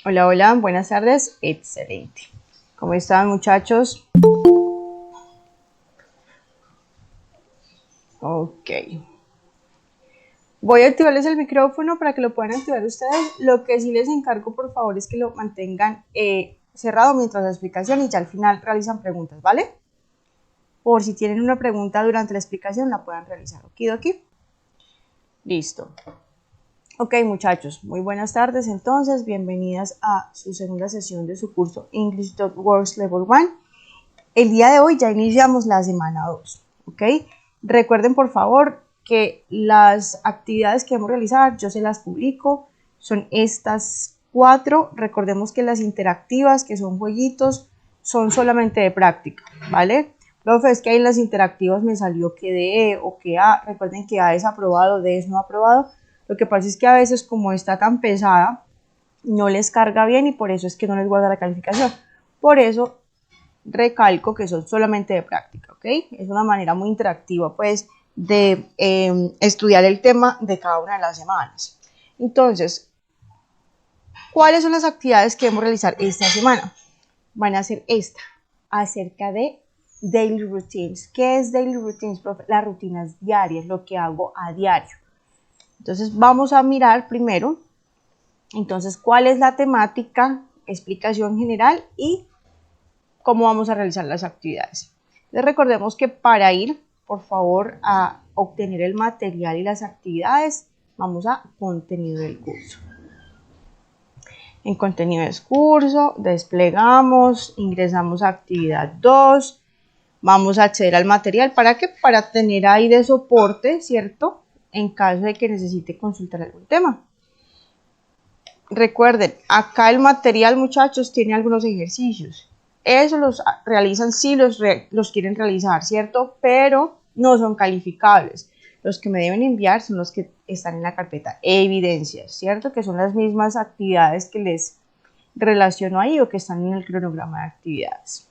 Hola, hola, buenas tardes. Excelente. ¿Cómo están, muchachos? Ok. Voy a activarles el micrófono para que lo puedan activar ustedes. Lo que sí les encargo, por favor, es que lo mantengan cerrado mientras la explicación y ya al final realizan preguntas, ¿vale? Por si tienen una pregunta durante la explicación, la puedan realizar. ¿Okidoki? Listo. Ok, muchachos, muy buenas tardes. Entonces, bienvenidas a su segunda sesión de su curso English.Works Level 1. El día de hoy ya iniciamos la semana 2, ¿ok? Recuerden, por favor, que las actividades que vamos a realizar, yo se las publico, son estas 4. Recordemos que las interactivas, que son jueguitos, son solamente de práctica, ¿vale? Profe, es que ahí en las interactivas me salió que D o que A. Recuerden que A es aprobado, D es no aprobado. Lo que pasa es que a veces, como está tan pesada, no les carga bien y por eso es que no les guarda la calificación. Por eso recalco que son solamente de práctica, ¿ok? Es una manera muy interactiva, pues, de estudiar el tema de cada una de las semanas. Entonces, ¿cuáles son las actividades que debemos realizar esta semana? Van a ser esta, acerca de daily routines. ¿Qué es daily routines, profe? Las rutinas diarias, lo que hago a diario. Entonces, vamos a mirar primero, entonces, cuál es la temática, explicación general y cómo vamos a realizar las actividades. Les recordemos que para ir, por favor, a obtener el material y las actividades, vamos a contenido del curso. En contenido del curso, desplegamos, ingresamos a actividad 2, vamos a acceder al material. ¿Para qué? Para tener ahí de soporte, ¿cierto? En caso de que necesite consultar algún tema. Recuerden, acá el material, muchachos, tiene algunos ejercicios. Eso los realizan si los quieren realizar, ¿cierto? Pero no son calificables. Los que me deben enviar son los que están en la carpeta evidencias, ¿cierto? Que son las mismas actividades que les relaciono ahí o que están en el cronograma de actividades.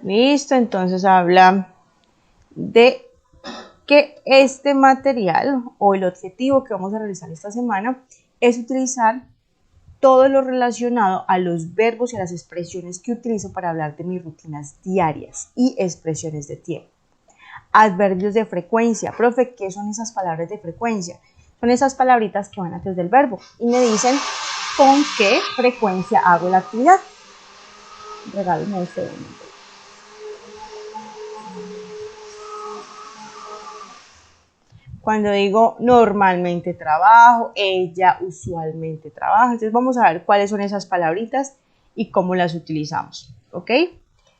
Listo, entonces habla de que este material o el objetivo que vamos a realizar esta semana es utilizar todo lo relacionado a los verbos y a las expresiones que utilizo para hablar de mis rutinas diarias y expresiones de tiempo. Adverbios de frecuencia. Profe, ¿qué son esas palabras de frecuencia? Son esas palabritas que van antes del verbo y me dicen con qué frecuencia hago la actividad. Regálenme un segundo. Cuando digo normalmente trabajo, ella usualmente trabaja. Entonces vamos a ver cuáles son esas palabritas y cómo las utilizamos, ¿ok?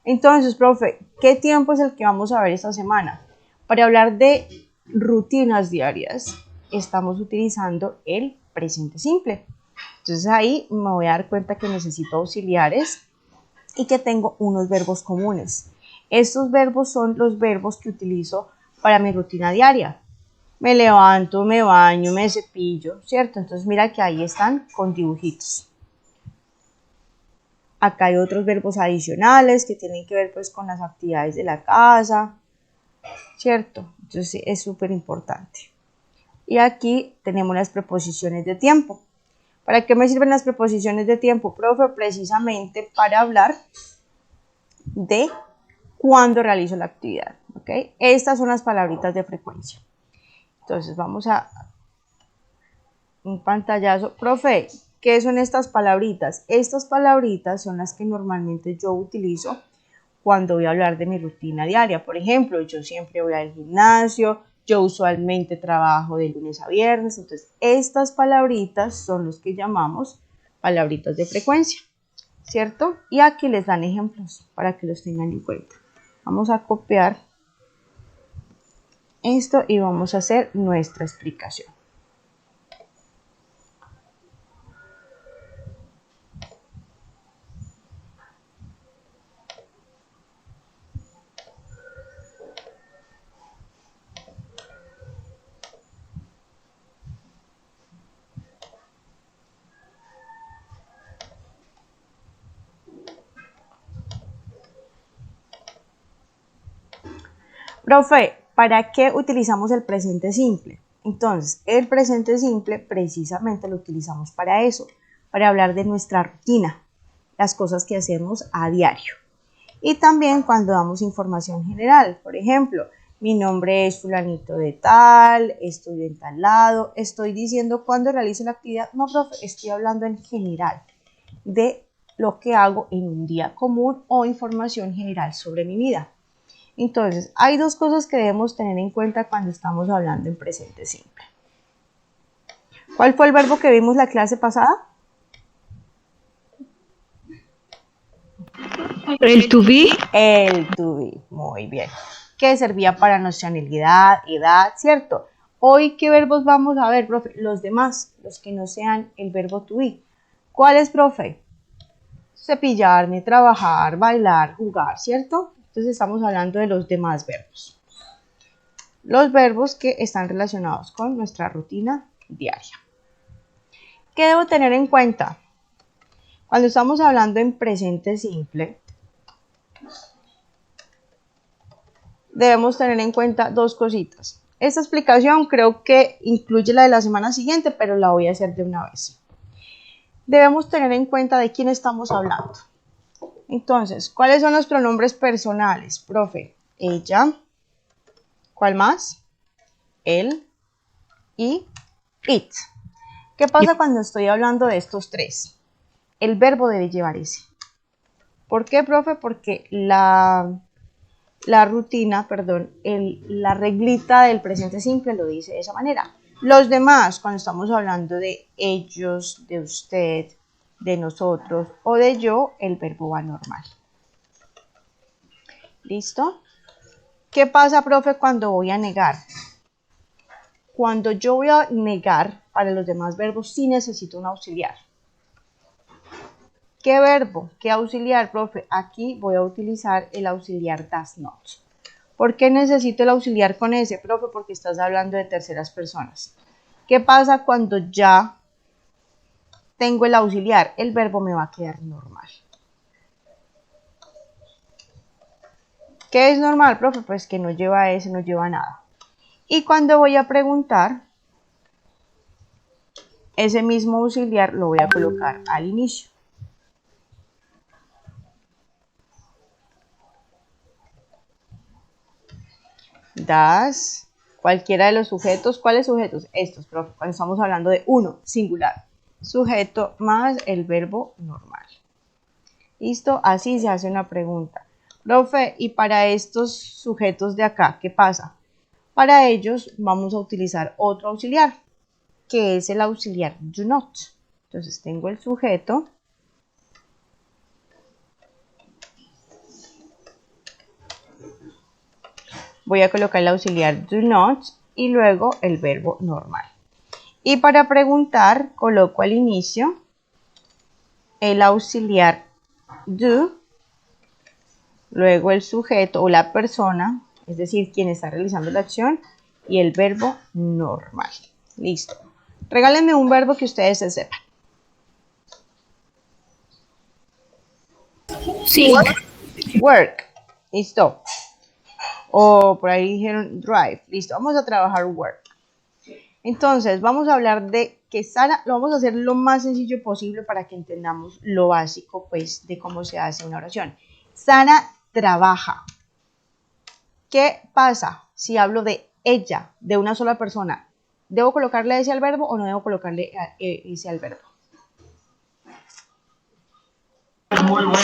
Entonces, profe, ¿qué tiempo es el que vamos a ver esta semana? Para hablar de rutinas diarias, estamos utilizando el presente simple. Entonces ahí me voy a dar cuenta que necesito auxiliares y que tengo unos verbos comunes. Estos verbos son los verbos que utilizo para mi rutina diaria. Me levanto, me baño, me cepillo, ¿cierto? Entonces mira que ahí están con dibujitos. Acá hay otros verbos adicionales que tienen que ver pues con las actividades de la casa, ¿cierto? Entonces es súper importante. Y aquí tenemos las preposiciones de tiempo. ¿Para qué me sirven las preposiciones de tiempo, profe? Precisamente para hablar de cuándo realizo la actividad, ¿ok? Estas son las palabritas de frecuencia. Entonces vamos a un pantallazo. Profe, ¿qué son estas palabritas? Estas palabritas son las que normalmente yo utilizo cuando voy a hablar de mi rutina diaria. Por ejemplo, yo siempre voy al gimnasio, yo usualmente trabajo de lunes a viernes. Entonces, estas palabritas son los que llamamos palabritas de frecuencia, ¿cierto? Y aquí les dan ejemplos para que los tengan en cuenta. Vamos a copiar esto y vamos a hacer nuestra explicación. Profe, ¿para qué utilizamos el presente simple? Entonces, el presente simple precisamente lo utilizamos para eso, para hablar de nuestra rutina, las cosas que hacemos a diario. Y también cuando damos información general, por ejemplo, mi nombre es fulanito de tal, estoy en tal lado, estoy diciendo cuándo realizo la actividad. No, profe, estoy hablando en general de lo que hago en un día común o información general sobre mi vida. Entonces, hay dos cosas que debemos tener en cuenta cuando estamos hablando en presente simple. ¿Cuál fue el verbo que vimos la clase pasada? El to be. El to be, muy bien. Que servía para nacionalidad, edad, ¿cierto? Hoy, ¿qué verbos vamos a ver, profe? Los demás, los que no sean el verbo to be. ¿Cuáles, profe? Cepillarme, trabajar, bailar, jugar, ¿cierto? Entonces estamos hablando de los demás verbos. Los verbos que están relacionados con nuestra rutina diaria. ¿Qué debo tener en cuenta? Cuando estamos hablando en presente simple, debemos tener en cuenta dos cositas. Esta explicación creo que incluye la de la semana siguiente, pero la voy a hacer de una vez. Debemos tener en cuenta de quién estamos hablando. Entonces, ¿cuáles son los pronombres personales? Profe, ella. ¿Cuál más? Él y it. ¿Qué pasa cuando estoy hablando de estos tres? El verbo debe llevar ese. ¿Por qué, profe? Porque la rutina, la reglita del presente simple lo dice de esa manera. Los demás, cuando estamos hablando de ellos, de usted, de nosotros o de yo, el verbo va normal. ¿Listo? ¿Qué pasa, profe, cuando voy a negar? Cuando yo voy a negar, para los demás verbos sí necesito un auxiliar. ¿Qué verbo? ¿Qué auxiliar, profe? Aquí voy a utilizar el auxiliar does not. ¿Por qué necesito el auxiliar con ese, profe? Porque estás hablando de terceras personas. ¿Qué pasa cuando ya tengo el auxiliar? El verbo me va a quedar normal. ¿Qué es normal, profe? Pues que no lleva ese, no lleva nada. Y cuando voy a preguntar, ese mismo auxiliar lo voy a colocar al inicio. Das, cualquiera de los sujetos. ¿Cuáles sujetos? Estos, profe, cuando estamos hablando de uno, singular. Sujeto más el verbo normal. ¿Listo? Así se hace una pregunta. Profe, ¿y para estos sujetos de acá qué pasa? Para ellos vamos a utilizar otro auxiliar, que es el auxiliar do not. Entonces tengo el sujeto. Voy a colocar el auxiliar do not y luego el verbo normal. Y para preguntar, coloco al inicio el auxiliar do, luego el sujeto o la persona, es decir, quien está realizando la acción, y el verbo normal. Listo. Regálenme un verbo que ustedes se sepan. Sí. Work. Listo. O por ahí dijeron drive. Listo. Vamos a trabajar work. Entonces, vamos a hablar de que Sara, lo vamos a hacer lo más sencillo posible para que entendamos lo básico, pues, de cómo se hace una oración. Sara trabaja. ¿Qué pasa si hablo de ella, de una sola persona? ¿Debo colocarle ese al verbo o no debo colocarle ese al verbo?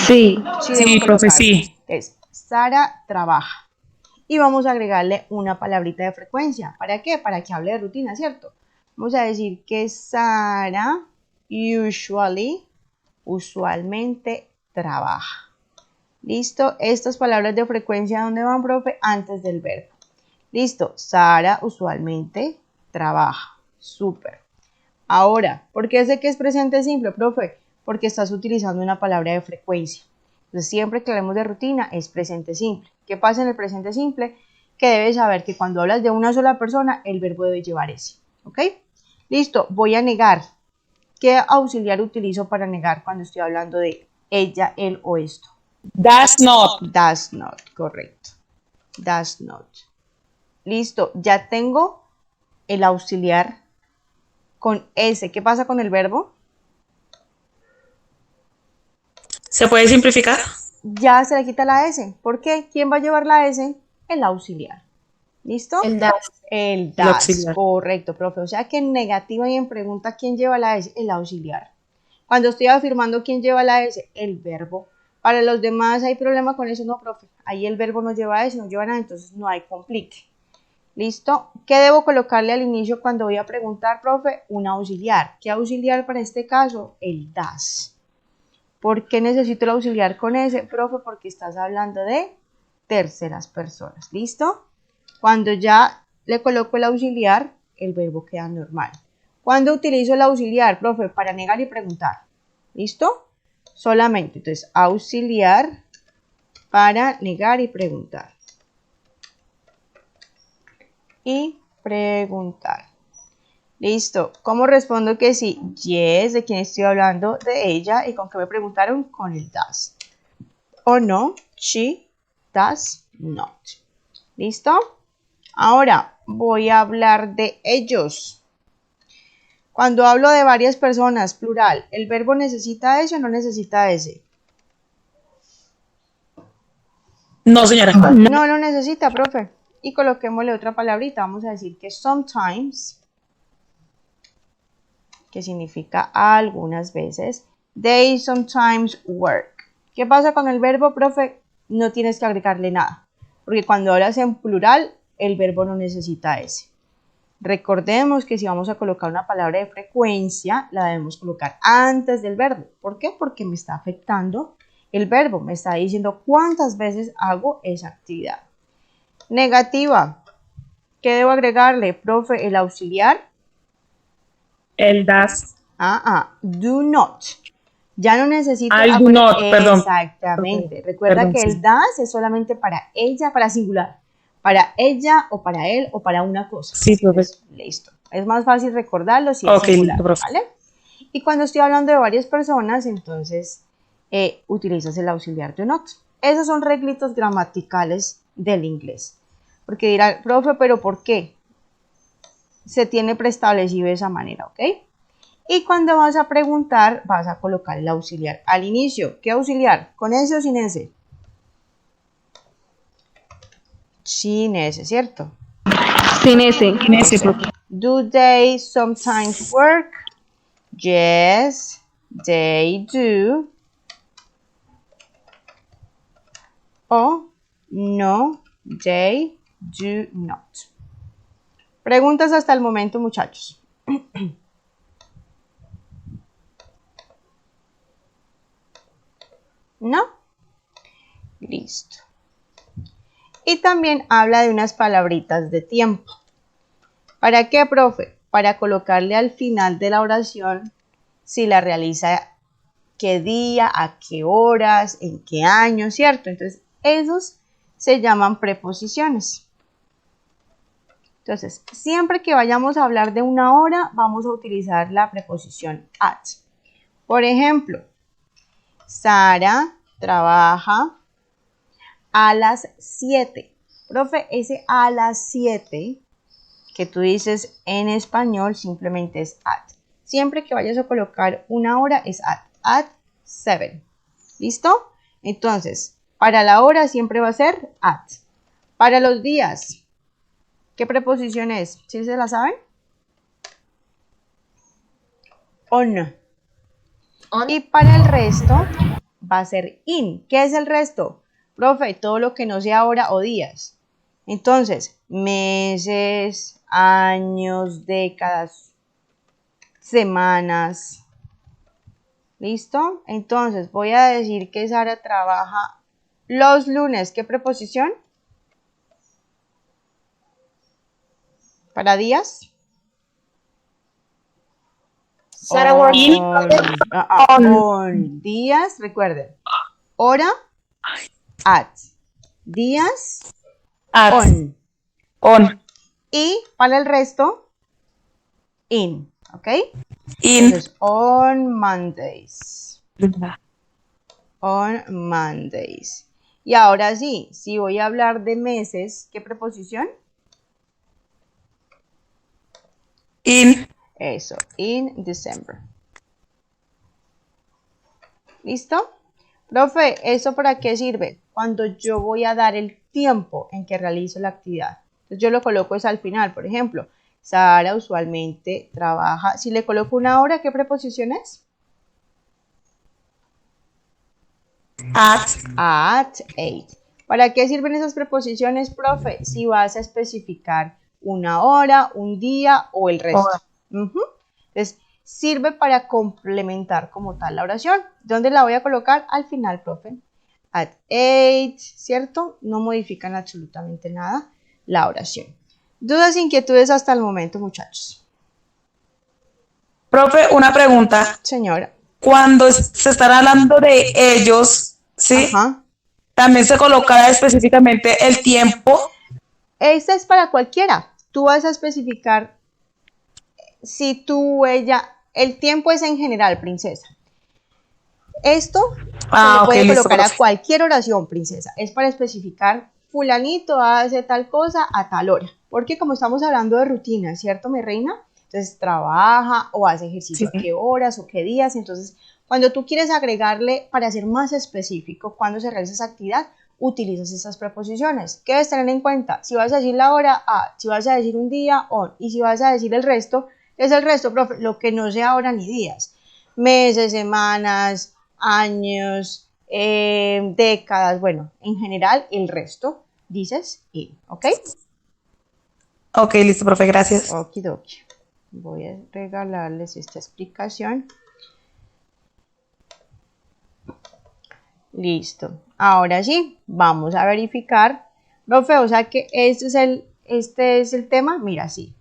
Sí. Sí, Profe, sí. Entonces, Sara trabaja. Y vamos a agregarle una palabrita de frecuencia. ¿Para qué? Para que hable de rutina, ¿cierto? Vamos a decir que Sara usualmente trabaja. ¿Listo? Estas palabras de frecuencia, ¿dónde van, profe? Antes del verbo. Listo. Sara usualmente trabaja. Súper. Ahora, ¿por qué sé que es presente simple, profe? Porque estás utilizando una palabra de frecuencia. Entonces, siempre que hablemos de rutina, es presente simple. ¿Qué pasa en el presente simple? Que debes saber que cuando hablas de una sola persona, el verbo debe llevar ese. ¿Ok? Listo, voy a negar. ¿Qué auxiliar utilizo para negar cuando estoy hablando de ella, él o esto? Does not. Does not, correcto. Does not. Listo, ya tengo el auxiliar con ese. ¿Qué pasa con el verbo? ¿Se puede simplificar? Ya se le quita la S. ¿Por qué? ¿Quién va a llevar la S? El auxiliar. ¿Listo? El das. El El das, auxiliar. correcto, profe. O sea que en negativa y en pregunta, ¿quién lleva la S? El auxiliar. Cuando estoy afirmando, ¿quién lleva la S? El verbo. Para los demás, ¿hay problema con eso? No, profe. Ahí el verbo no lleva S, no lleva nada, entonces no hay complique. ¿Listo? ¿Qué debo colocarle al inicio cuando voy a preguntar, profe? Un auxiliar. ¿Qué auxiliar para este caso? El das. ¿Por qué necesito el auxiliar con S, profe? Porque estás hablando de terceras personas. ¿Listo? Cuando ya le coloco el auxiliar, el verbo queda normal. ¿Cuándo utilizo el auxiliar, profe? Para negar y preguntar. ¿Listo? Solamente. Entonces, auxiliar para negar y preguntar. Y preguntar. Listo. ¿Cómo respondo que sí? Yes, ¿de quién estoy hablando? De ella. ¿Y con qué me preguntaron? Con el does. ¿O no? She does not. ¿Listo? Ahora voy a hablar de ellos. Cuando hablo de varias personas, plural, ¿el verbo necesita ese o no necesita ese? No, señora. No lo necesita, profe. Y coloquémosle otra palabrita. Vamos a decir que sometimes, que significa algunas veces. They sometimes work. ¿Qué pasa con el verbo, profe? No tienes que agregarle nada. Porque cuando hablas en plural, el verbo no necesita ese. Recordemos que si vamos a colocar una palabra de frecuencia, la debemos colocar antes del verbo. ¿Por qué? Porque me está afectando el verbo. Me está diciendo cuántas veces hago esa actividad. Negativa. ¿Qué debo agregarle, profe? El auxiliar. El das. Do not. Ya no necesito... I do not, perdón. Exactamente. Recuerda Perdón, que sí. el das es solamente para ella, para singular. Para ella o para él o para una cosa. Sí, profe. Entonces, listo. Es más fácil recordarlo si es Ok, singular, listo, profe. ¿vale? Y cuando estoy hablando de varias personas, entonces utilizas el auxiliar do not. Esos son reglitos gramaticales del inglés. Porque dirá, profe, ¿pero por qué? Se tiene preestablecido de esa manera, ¿ok? Y cuando vas a preguntar, vas a colocar el auxiliar al inicio. ¿Qué auxiliar? ¿Con S o sin S? Sin S, ¿cierto? Sin ese. Sin ese, profe. Do they sometimes work? Yes, they do. O no, they do not. Preguntas hasta el momento, muchachos. ¿No? Listo. Y también habla de unas palabritas de tiempo. ¿Para qué, profe? Para colocarle al final de la oración si la realiza qué día, a qué horas, en qué año, ¿cierto? Entonces, esos se llaman preposiciones. Entonces, siempre que vayamos a hablar de una hora, vamos a utilizar la preposición at. Por ejemplo, Sara trabaja a las 7. Profe, ese a las 7 que tú dices en español simplemente es at. Siempre que vayas a colocar una hora es at 7. ¿Listo? Entonces, para la hora siempre va a ser at. Para los días, ¿qué preposición es? ¿Sí se la saben? On. On. Y para el resto va a ser in. ¿Qué es el resto? Profe, todo lo que no sea hora o días. Entonces, meses, años, décadas, semanas. ¿Listo? Entonces, voy a decir que Sara trabaja los lunes. ¿Qué preposición? ¿Para días? Sarah works. On. Días, recuerden. Hora, at. Días, At. on. On. Y para el resto, in. ¿Ok? In. Entonces, on Mondays. On Mondays. Y ahora sí, si voy a hablar de meses, ¿qué preposición? In. Eso, in December. ¿Listo? Profe, ¿eso para qué sirve? Cuando yo voy a dar el tiempo en que realizo la actividad. Entonces yo lo coloco es al final, por ejemplo, Sara usualmente trabaja, si le coloco una hora, ¿qué preposición es? At. At 8. ¿Para qué sirven esas preposiciones, profe? Si vas a especificar una hora, un día o el resto. Hora. Entonces, sirve para complementar como tal la oración. ¿Dónde la voy a colocar? Al final, profe. At 8, ¿cierto? No modifican absolutamente nada la oración. ¿Dudas, inquietudes hasta el momento, muchachos? Profe, una pregunta. Señora. Cuando se están hablando de ellos, ¿sí? Ajá. También se colocará específicamente el tiempo. Esta es para cualquiera. Tú vas a especificar si tú, ella, el tiempo es en general, princesa. Esto se le puede colocar a cualquier oración, princesa. Es para especificar fulanito hace tal cosa a tal hora. Porque como estamos hablando de rutina, ¿cierto, mi reina? Entonces trabaja o hace ejercicio a qué horas o qué días. Entonces, cuando tú quieres agregarle para ser más específico cuando se realiza esa actividad, utilizas esas preposiciones. ¿Qué debes tener en cuenta? Si vas a decir la hora, si vas a decir un día, on, y si vas a decir el resto, es el resto, profe, lo que no sea hora ni días. Meses, semanas, años, décadas, bueno, en general el resto dices in, ¿ok? Ok, listo, profe, gracias. Okidoki. Voy a regalarles esta explicación. Listo. Ahora sí, vamos a verificar. Profe, o sea que este es el tema. Mira, sí.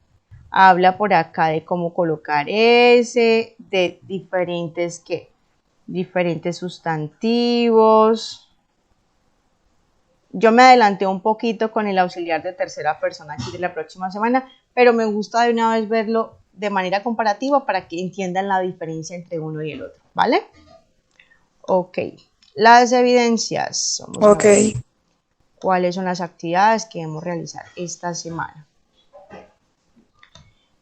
Habla por acá de cómo colocar ese, de diferentes sustantivos. Yo me adelanté un poquito con el auxiliar de tercera persona aquí de la próxima semana, pero me gusta de una vez verlo de manera comparativa para que entiendan la diferencia entre uno y el otro, ¿vale? Ok, las evidencias. Vamos a ver cuáles son las actividades que debemos realizar esta semana.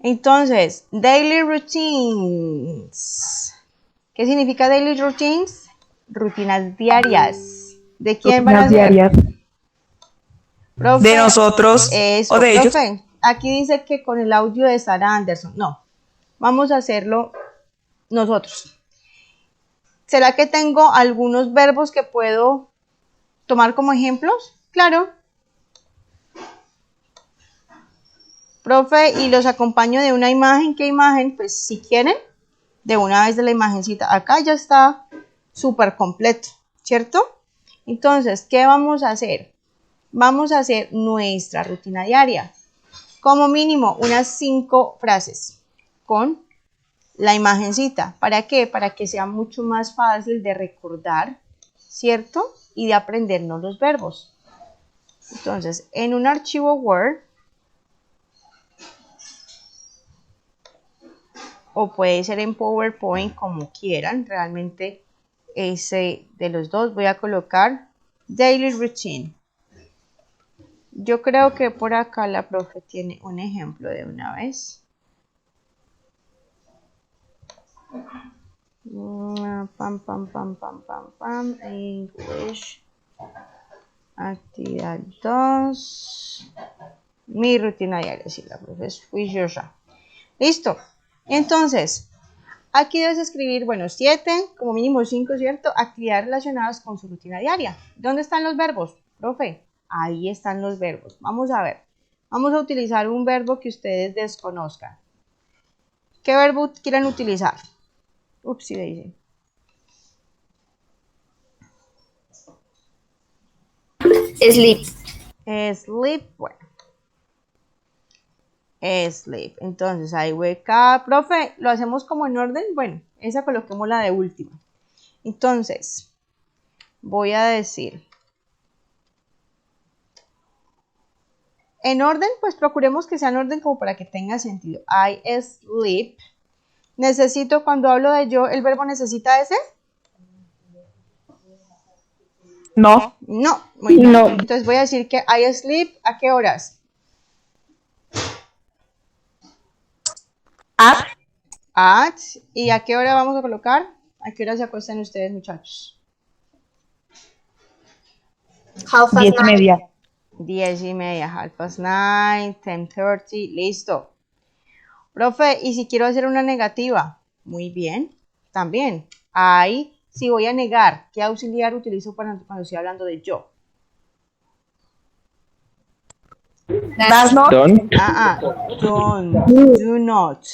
Entonces, daily routines. ¿Qué significa daily routines? Rutinas diarias. ¿De quién van a ser? Diarias. Profe, de nosotros eso, o de ellos. profe, aquí dice que con el audio de Sara Anderson. No, vamos a hacerlo nosotros. ¿Será que tengo algunos verbos que puedo tomar como ejemplos? Claro. Profe, y los acompaño de una imagen. ¿Qué imagen? Pues si quieren, de una vez de la imagencita. Acá ya está súper completo, ¿cierto? Entonces, ¿qué vamos a hacer? Vamos a hacer nuestra rutina diaria. Como mínimo, unas 5 frases con la imagencita. ¿Para qué? Para que sea mucho más fácil de recordar, ¿cierto? Y de aprendernos los verbos. Entonces, en un archivo Word, o puede ser en PowerPoint, como quieran, realmente ese de los dos, voy a colocar Daily Routine. Yo creo que por acá la profe tiene un ejemplo de una vez. English. Actividad 2. Mi rutina diaria, sí, la profe es juiciosa. Listo. Entonces, aquí debes escribir, bueno, 7, como mínimo 5, ¿cierto? Actividades relacionadas con su rutina diaria. ¿Dónde están los verbos, profe? Ahí están los verbos. Vamos a ver. Vamos a utilizar un verbo que ustedes desconozcan. ¿Qué verbo quieren utilizar? Ups, sí, dice. Sleep. Sleep, bueno. Sleep. Entonces, ahí wake up. Profe, ¿lo hacemos como en orden? Bueno, esa coloquémosla de última. Entonces, voy a decir. En orden, pues procuremos que sea en orden como para que tenga sentido. I sleep. Necesito, cuando hablo de yo, ¿el verbo necesita ese? No. No, muy bien. No. Entonces voy a decir que I sleep, ¿a qué horas? At. ¿Y a qué hora vamos a colocar? ¿A qué hora se acuestan ustedes, muchachos? Half past 10:30. 10:30, 9:30, 10:30, listo. Profe, ¿y si quiero hacer una negativa? Muy bien, también. Ahí, si voy a negar, ¿qué auxiliar utilizo cuando estoy hablando de yo? Das not. Don. Don't, do not,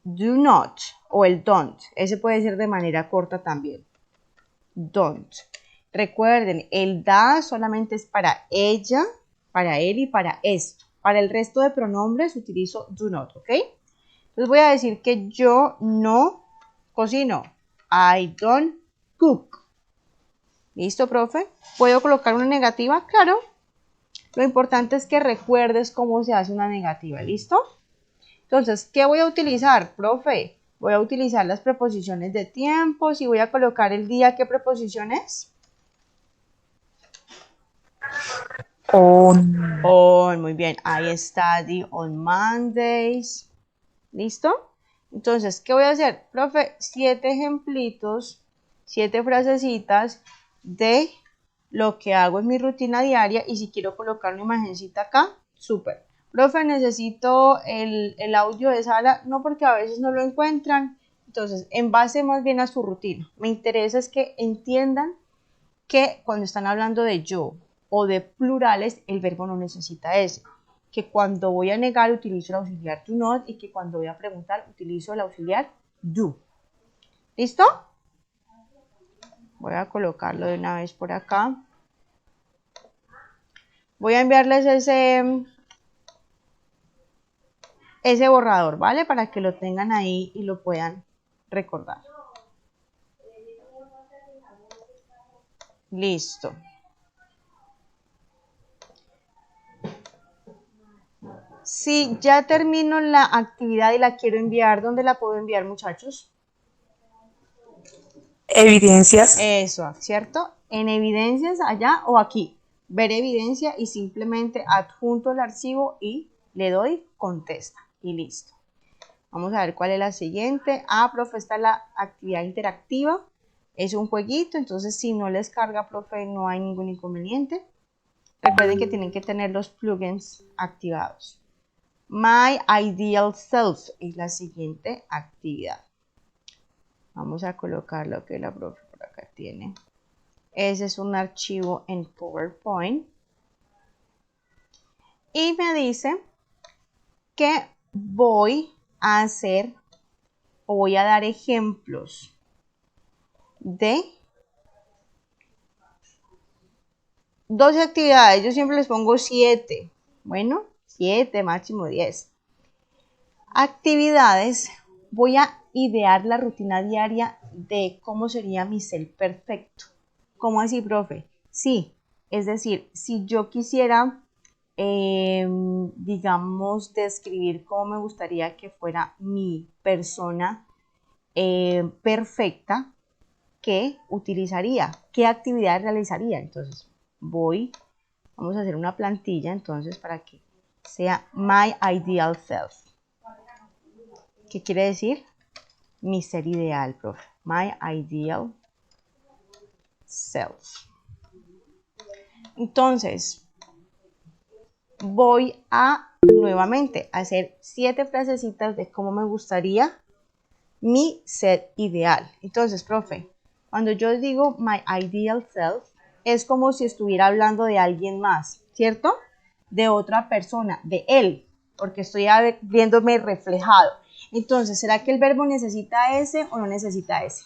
do not, o el don't. Ese puede ser de manera corta también. Don't. Recuerden, el da solamente es para ella, para él y para esto. Para el resto de pronombres utilizo do not, ¿ok? Entonces voy a decir que yo no cocino. I don't cook. ¿Listo, profe? ¿Puedo colocar una negativa? Claro. Lo importante es que recuerdes cómo se hace una negativa. ¿Listo? Entonces, ¿qué voy a utilizar, profe? Voy a utilizar las preposiciones de tiempo. Si voy a colocar el día, ¿qué preposición es? On. On, muy bien. I study on Mondays. ¿Listo? Entonces, ¿qué voy a hacer? Profe, 7 ejemplitos, 7 frasecitas de lo que hago en mi rutina diaria y si quiero colocar una imagencita acá, súper. Profe, necesito el audio de Sara, no porque a veces no lo encuentran. Entonces, en base más bien a su rutina. Me interesa es que entiendan que cuando están hablando de yo o de plurales, el verbo no necesita ese. Que cuando voy a negar utilizo el auxiliar do not y que cuando voy a preguntar utilizo el auxiliar do. ¿Listo? Voy a colocarlo de una vez por acá. Voy a enviarles ese borrador, ¿vale? Para que lo tengan ahí y lo puedan recordar. Listo. Si ya termino la actividad y la quiero enviar, ¿dónde la puedo enviar, muchachos? Evidencias. Eso, ¿cierto? En evidencias allá o aquí. Ver evidencia y simplemente adjunto el archivo y le doy contesta y listo. Vamos a ver cuál es la siguiente. Profe, esta es la actividad interactiva. Es un jueguito, entonces si no les carga, profe, no hay ningún inconveniente. Recuerden que tienen que tener los plugins activados. My Ideal Self es la siguiente actividad. Vamos a colocar lo que la profe por acá tiene. Ese es un archivo en PowerPoint. Y me dice que voy a hacer o voy a dar ejemplos de 12 actividades. Yo siempre les pongo 7. Bueno, 7, máximo 10. Actividades. Voy a idear la rutina diaria de cómo sería mi ser perfecto. ¿Cómo así, profe? Sí, es decir, si yo quisiera, digamos, describir cómo me gustaría que fuera mi persona perfecta, ¿qué utilizaría? ¿Qué actividades realizaría? Entonces, vamos a hacer una plantilla, entonces, para que sea My Ideal Self. ¿Qué quiere decir? Mi ser ideal, profe. My Ideal Self. Entonces, voy a nuevamente hacer 7 frasecitas de cómo me gustaría mi ser ideal. Entonces, profe, cuando yo digo my ideal self, es como si estuviera hablando de alguien más, ¿cierto? De otra persona, de él, porque estoy viéndome reflejado. Entonces, ¿será que el verbo necesita ese o no necesita ese?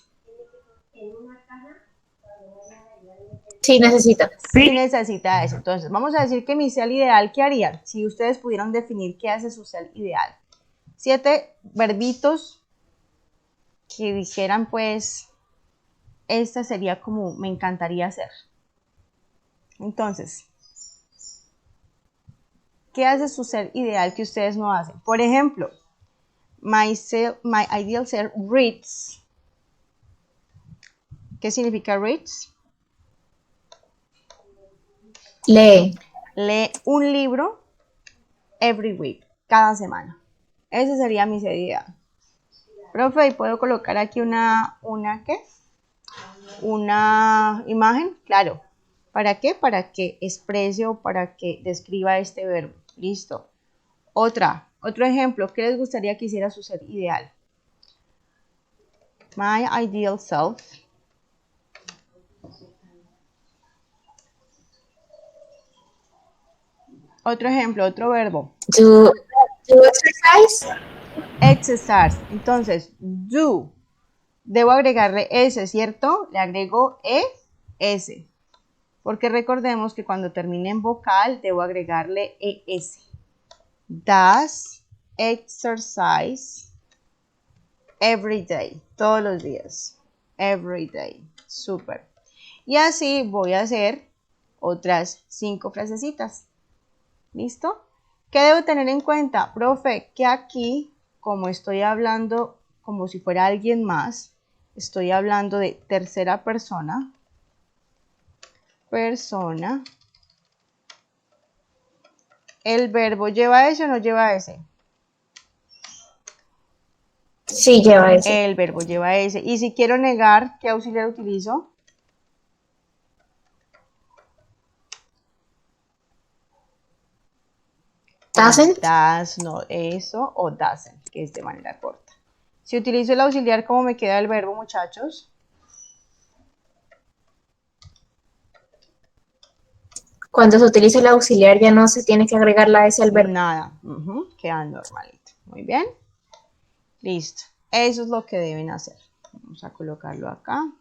Sí, necesita. Sí necesita eso. Entonces, vamos a decir que mi ser ideal, ¿qué harían? Si ustedes pudieran definir qué hace su ser ideal. 7 verbitos que dijeran, pues, esta sería como me encantaría hacer. Entonces, ¿qué hace su ser ideal que ustedes no hacen? Por ejemplo, my ideal self reads. ¿Qué significa reads? Lee. Lee un libro every week, cada semana. Ese sería mi ser ideal. Profe, ¿y puedo colocar aquí una ¿qué? Una imagen? Claro. ¿Para qué? Para que exprese o para que describa este verbo. Listo. Otro ejemplo. ¿Qué les gustaría que hiciera su ser ideal? My ideal self. Otro ejemplo, otro verbo. Do exercise. Exercise. Entonces, do. Debo agregarle S, ¿cierto? Le agrego ES. Porque recordemos que cuando termine en vocal, debo agregarle ES. Does exercise every day. Todos los días. Every day. Súper. Y así voy a hacer otras 5 frasecitas. ¿Listo? ¿Qué debo tener en cuenta? Profe, que aquí, como estoy hablando como si fuera alguien más, estoy hablando de tercera persona. ¿El verbo lleva ese o no lleva ese? Sí, lleva ese. El verbo lleva ese. Y si quiero negar, ¿qué auxiliar utilizo? Doesn't. Does, no, eso, o doesn't, que es de manera corta. Si utilizo el auxiliar, ¿cómo me queda el verbo, muchachos? Cuando se utiliza el auxiliar ya no se tiene que agregar la S al verbo. Nada, queda normalito. Muy bien. Listo. Eso es lo que deben hacer. Vamos a colocarlo acá.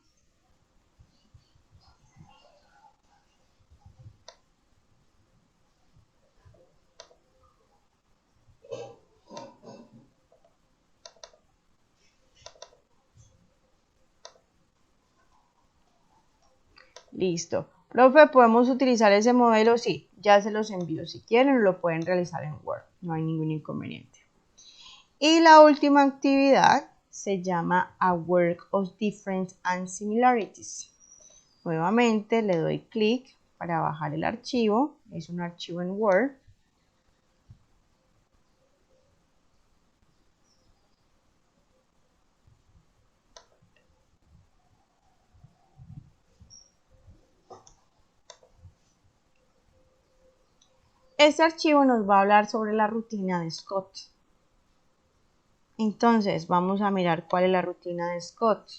Listo. Profe, ¿podemos utilizar ese modelo? Sí, ya se los envío. Si quieren, lo pueden realizar en Word. No hay ningún inconveniente. Y la última actividad se llama A Work of Difference and Similarities. Nuevamente le doy clic para bajar el archivo. Es un archivo en Word. Este archivo nos va a hablar sobre la rutina de Scott. Entonces, vamos a mirar cuál es la rutina de Scott.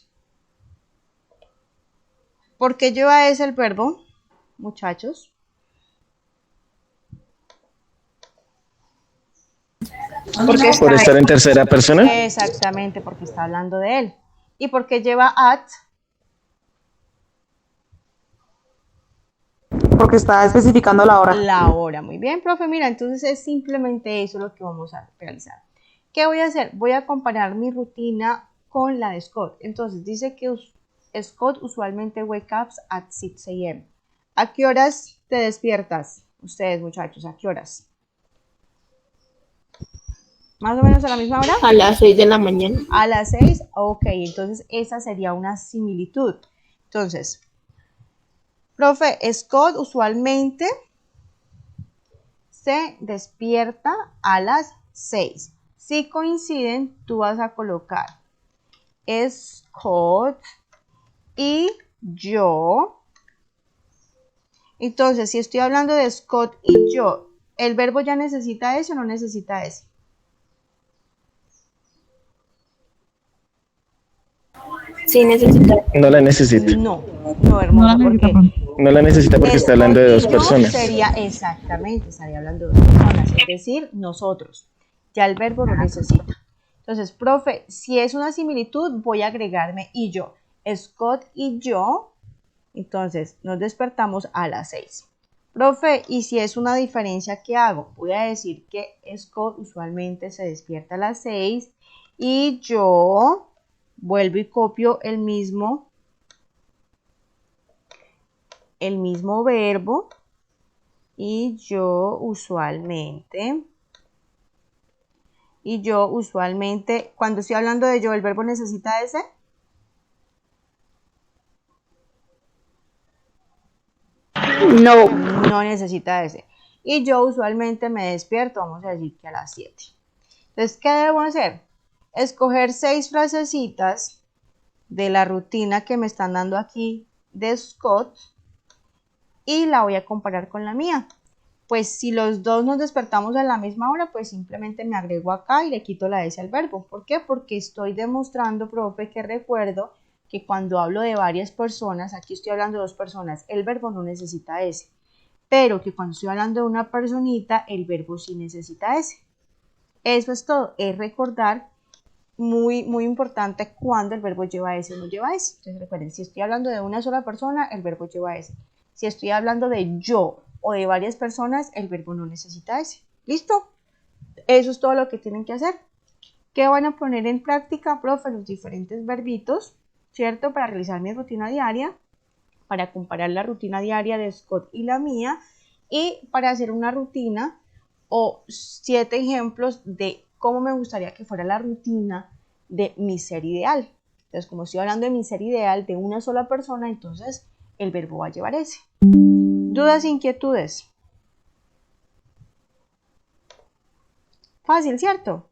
¿Por qué lleva ese el verbo, muchachos? Por estar en tercera persona. Exactamente, porque está hablando de él. ¿Y por qué lleva at? Porque está especificando la hora. La hora. Muy bien, profe. Mira, entonces es simplemente eso lo que vamos a realizar. ¿Qué voy a hacer? Voy a comparar mi rutina con la de Scott. Entonces dice que Scott usualmente wake up at 6 a.m. ¿A qué horas te despiertas? Ustedes, muchachos, ¿a qué horas? ¿Más o menos a la misma hora? A las 6 de la mañana. A las 6, ok, entonces esa sería una similitud. Entonces, profe, Scott usualmente se despierta a las 6. Si coinciden, tú vas a colocar Scott y yo. Entonces, si estoy hablando de Scott y yo, ¿el verbo ya necesita ese o no necesita ese? Sí, necesita. No la necesita. No, hermoso, porque No la necesita porque está hablando de dos Scott y yo personas. sería exactamente, estaría hablando de dos personas, es decir, nosotros. Ya el verbo lo necesita. Entonces, profe, si es una similitud, voy a agregarme y yo. Scott y yo, entonces nos despertamos a las 6. Profe, y si es una diferencia, ¿qué hago? Voy a decir que Scott usualmente se despierta a las 6 y yo vuelvo y copio el mismo verbo y yo usualmente, cuando estoy hablando de yo, ¿el verbo necesita ese? No. No necesita ese. Y yo usualmente me despierto, vamos a decir que a las 7. Entonces, ¿qué debo hacer? Escoger 6 frasecitas de la rutina que me están dando aquí de Scott y la voy a comparar con la mía. Pues si los dos nos despertamos a la misma hora, pues simplemente me agrego acá y le quito la S al verbo. ¿Por qué? Porque estoy demostrando, profe, que recuerdo que cuando hablo de varias personas, aquí estoy hablando de dos personas, el verbo no necesita S. Pero que cuando estoy hablando de una personita, el verbo sí necesita S. Eso es todo, es recordar muy importante cuando el verbo lleva S o no lleva S. Entonces recuerden, si estoy hablando de una sola persona, el verbo lleva S. Si estoy hablando de yo o de varias personas, el verbo no necesita S. ¿Listo? Eso es todo lo que tienen que hacer. ¿Qué van a poner en práctica, profe? Los diferentes verbitos, ¿cierto? Para realizar mi rutina diaria, para comparar la rutina diaria de Scott y la mía, y para hacer una rutina o 7 ejemplos de cómo me gustaría que fuera la rutina de mi ser ideal. Entonces, como estoy hablando de mi ser ideal de una sola persona, entonces el verbo va a llevar ese. ¿Dudas, inquietudes? Fácil, ¿cierto?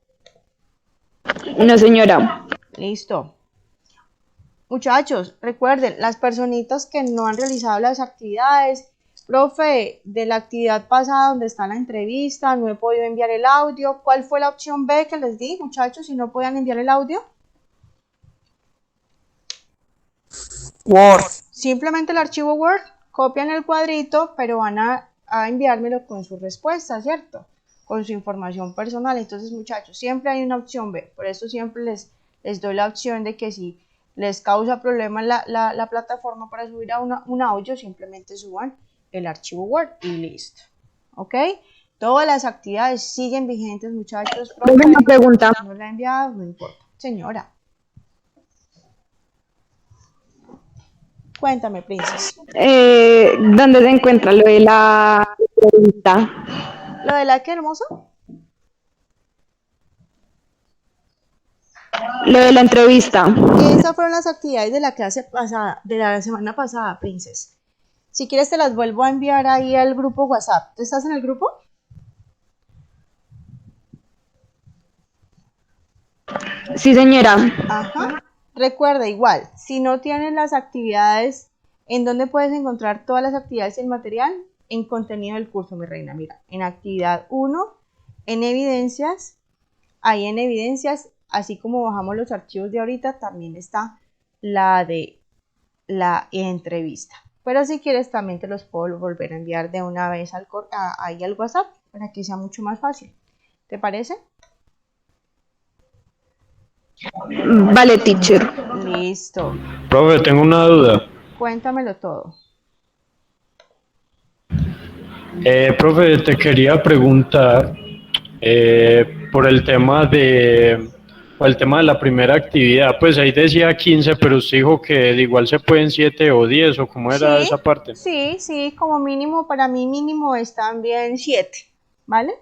No, señora. Listo. Muchachos, recuerden, las personitas que no han realizado las actividades, profe, de la actividad pasada donde está la entrevista, no he podido enviar el audio. ¿Cuál fue la opción B que les di, muchachos, si no podían enviar el audio? Word. Simplemente el archivo Word, copian el cuadrito, pero van a enviármelo con su respuesta, ¿cierto? Con su información personal. Entonces, muchachos, siempre hay una opción B. Por eso siempre les doy la opción de que si les causa problema la plataforma para subir a un audio, simplemente suban el archivo Word y listo. ¿Ok? Todas las actividades siguen vigentes, muchachos. Una pregunta. No la he enviado, no importa. Señora. Cuéntame, princesa. ¿Dónde se encuentra lo de la entrevista? ¿Lo de la qué, hermoso? Lo de la entrevista. Esas fueron las actividades de la clase pasada, de la semana pasada, princess. Si quieres te las vuelvo a enviar ahí al grupo WhatsApp. ¿Tú estás en el grupo? Sí, señora. Ajá. Recuerda igual, si no tienes las actividades, ¿en dónde puedes encontrar todas las actividades y el material? En contenido del curso, mi reina. Mira, en actividad 1, en evidencias, ahí en evidencias, así como bajamos los archivos de ahorita, también está la de la entrevista. Pero si quieres también te los puedo volver a enviar de una vez ahí al WhatsApp para que sea mucho más fácil. ¿Te parece? Vale, teacher. Listo. Profe, tengo una duda. Cuéntamelo todo. Profe, te quería preguntar por el tema de la primera actividad. Pues ahí decía 15, pero usted dijo que de igual se pueden 7 o 10, o cómo era Sí, esa parte. sí, como mínimo, para mí mínimo están bien 7, ¿vale?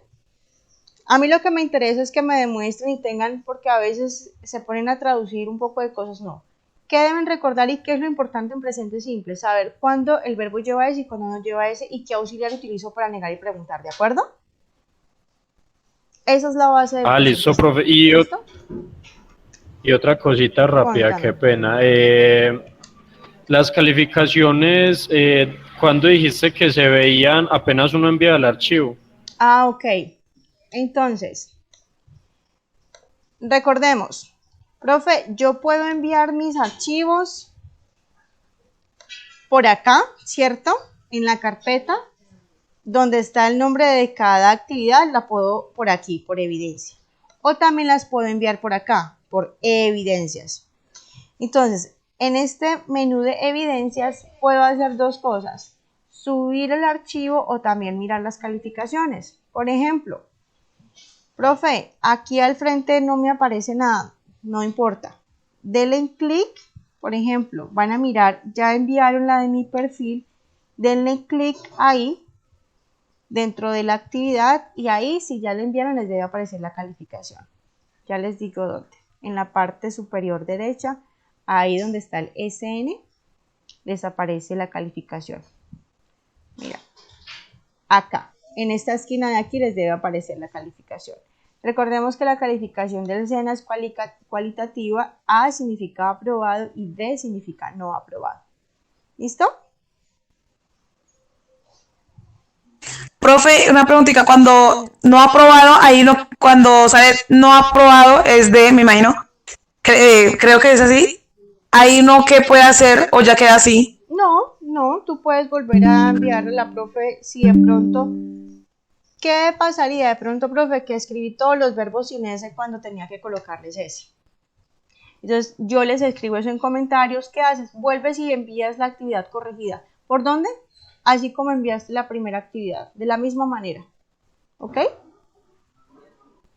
A mí lo que me interesa es que me demuestren y tengan, porque a veces se ponen a traducir un poco de cosas, no. ¿Qué deben recordar y qué es lo importante en presente simple? Saber cuándo el verbo lleva ese y cuándo no lleva ese y qué auxiliar utilizo para negar y preguntar, ¿de acuerdo? Esa es la base del presente Listo, simple. profe. ¿Listo? Y otra cosita rápida, qué Cuéntame. pena. Las calificaciones, ¿cuándo dijiste que se veían apenas uno envía el archivo? Ah, ok. Entonces, recordemos, profe, yo puedo enviar mis archivos por acá, ¿cierto? En la carpeta donde está el nombre de cada actividad, la puedo por aquí, por evidencia. O también las puedo enviar por acá, por evidencias. Entonces, en este menú de evidencias puedo hacer dos cosas. Subir el archivo o también mirar las calificaciones. Por ejemplo, profe, aquí al frente no me aparece nada, no importa. Denle clic, por ejemplo, van a mirar, ya enviaron la de mi perfil, denle clic ahí dentro de la actividad y ahí si ya le enviaron les debe aparecer la calificación. Ya les digo dónde. En la parte superior derecha, ahí donde está el SN, les aparece la calificación. Mira, acá, en esta esquina de aquí les debe aparecer la calificación. Recordemos que la calificación del SENA es cualitativa, A significa aprobado y D significa no aprobado. ¿Listo? Profe, una preguntita, cuando no ha aprobado, ahí no, cuando sale no aprobado es de, me imagino, creo que es así, ahí no, ¿qué puede hacer o ya queda así? No, no, tú puedes volver a enviarle a la profe si de pronto, ¿qué pasaría? De pronto, profe, que escribí todos los verbos sin ese cuando tenía que colocarles ese. Entonces, yo les escribo eso en comentarios. ¿Qué haces? Vuelves y envías la actividad corregida. ¿Por dónde? Así como enviaste la primera actividad, de la misma manera. ¿Ok?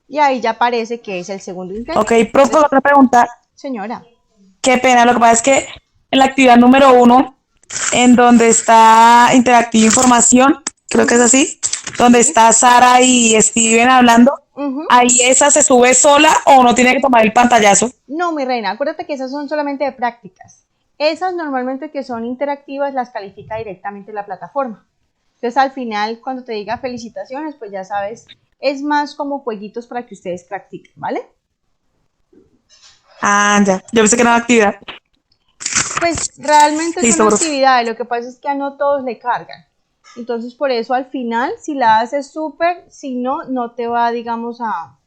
Y ahí ya aparece que es el segundo intento. Ok, profe, otra pregunta, Señora. qué pena, lo que pasa es que en la actividad número 1, en donde está interactiva información, creo que es así, donde está Sara y Steven hablando, ahí esa se sube sola o uno tiene que tomar el pantallazo. No, mi reina, acuérdate que esas son solamente de prácticas. Esas normalmente que son interactivas las califica directamente la plataforma. Entonces al final cuando te diga felicitaciones, pues ya sabes, es más como jueguitos para que ustedes practiquen, ¿vale? Ah, ya, yo pensé que era una actividad. Pues realmente Listo, son profe. actividades, lo que pasa es que a no todos le cargan. Entonces por eso al final, si la haces súper, si no, no te va, digamos, a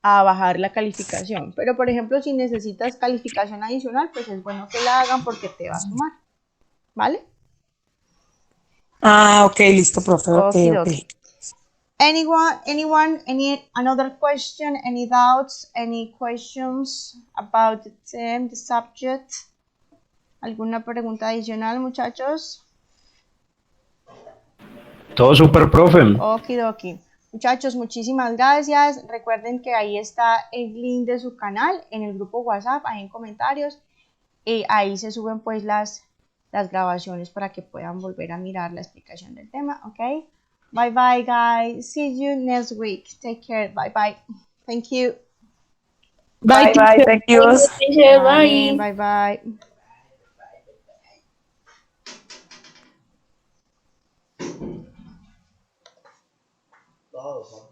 bajar la calificación. Pero por ejemplo, si necesitas calificación adicional, pues es bueno que la hagan porque te va a sumar. ¿Vale? Ah, ok, listo, profe, ok. Okidoki. Anyone, any another question, any doubts, any questions about the subject? ¿Alguna pregunta adicional, muchachos? Todo súper, profe. Okidoki. Muchachos, muchísimas gracias. Recuerden que ahí está el link de su canal en el grupo WhatsApp, ahí en comentarios. Y ahí se suben pues las grabaciones para que puedan volver a mirar la explicación del tema, ¿ok? Bye bye, guys. See you next week. Take care. Bye bye. Thank you. Bye, bye, thank you. Vale, bye bye. Todos.